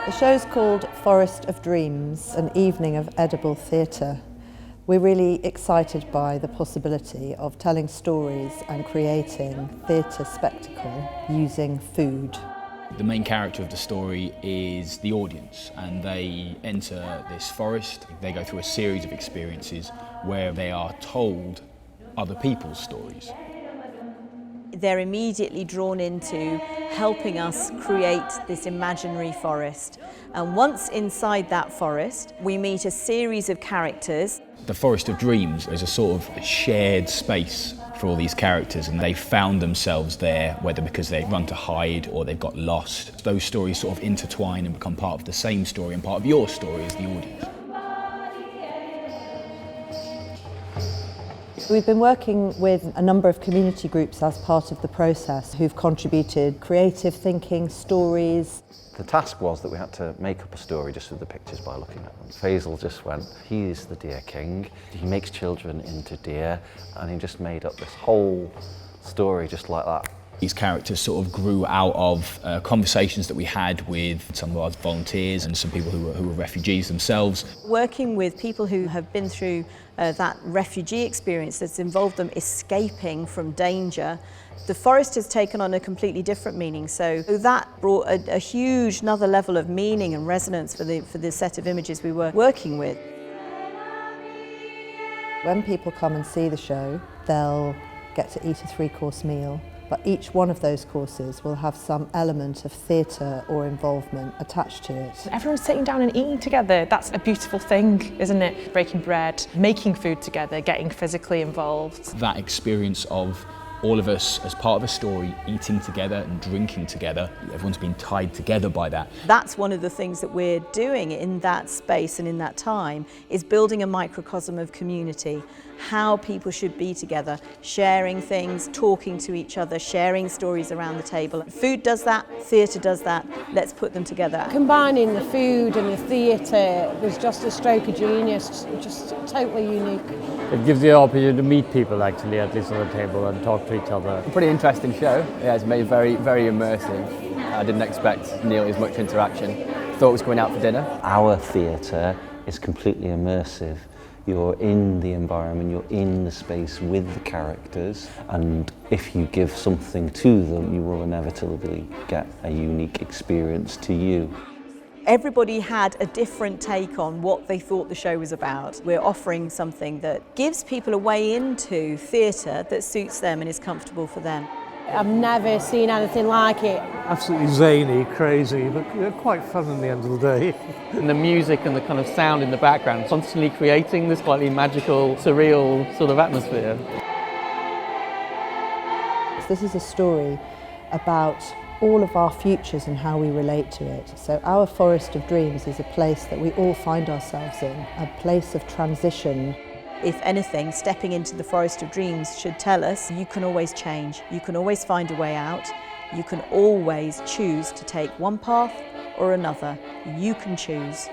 The show's called Forest of Dreams, an evening of edible theatre. We're really excited by the possibility of telling stories and creating theatre spectacle using food. The main character of the story is the audience, and they enter this forest. They go through a series of experiences where they are told other people's stories. They're immediately drawn into helping us create this imaginary forest. And once inside that forest, we meet a series of characters. The Forest of Dreams is a sort of shared space for all these characters, and they found themselves there, whether because they run to hide or they've got lost. Those stories sort of intertwine and become part of the same story and part of your story as the audience. We've been working with a number of community groups as part of the process who've contributed creative thinking, stories. The task was that we had to make up a story just with the pictures by looking at them. Faisal just went, he is the deer king, he makes children into deer, and he just made up this whole story just like that. These characters sort of grew out of conversations that we had with some of our volunteers and some people who were refugees themselves. Working with people who have been through that refugee experience that's involved them escaping from danger, the forest has taken on a completely different meaning. So that brought a huge another level of meaning and resonance for the set of images we were working with. When people come and see the show, they'll get to eat a 3-course meal. But each one of those courses will have some element of theatre or involvement attached to it. Everyone's sitting down and eating together. That's a beautiful thing, isn't it? Breaking bread, making food together, getting physically involved. That experience of all of us as part of a story, eating together and drinking together, everyone's been tied together by that. That's one of the things that we're doing in that space and in that time, is building a microcosm of community, how people should be together, sharing things, talking to each other, sharing stories around the table. Food does that, theatre does that, let's put them together. Combining the food and the theatre was just a stroke of genius, just totally unique. It gives the opportunity to meet people actually, at least on the table, and talk to each other. A pretty interesting show. Yeah, it's made very, very immersive. I didn't expect nearly as much interaction. Thought it was going out for dinner. Our theatre is completely immersive. You're in the environment, you're in the space with the characters, and if you give something to them, you will inevitably get a unique experience to you. Everybody had a different take on what they thought the show was about. We're offering something that gives people a way into theatre that suits them and is comfortable for them. I've never seen anything like it. Absolutely zany, crazy, but quite fun in the end of the day. And the music and the kind of sound in the background, constantly creating this slightly magical, surreal sort of atmosphere. This is a story about all of our futures and how we relate to it. So our Forest of Dreams is a place that we all find ourselves in, a place of transition. If anything, stepping into the Forest of Dreams should tell us you can always change, you can always find a way out, you can always choose to take one path or another. You can choose.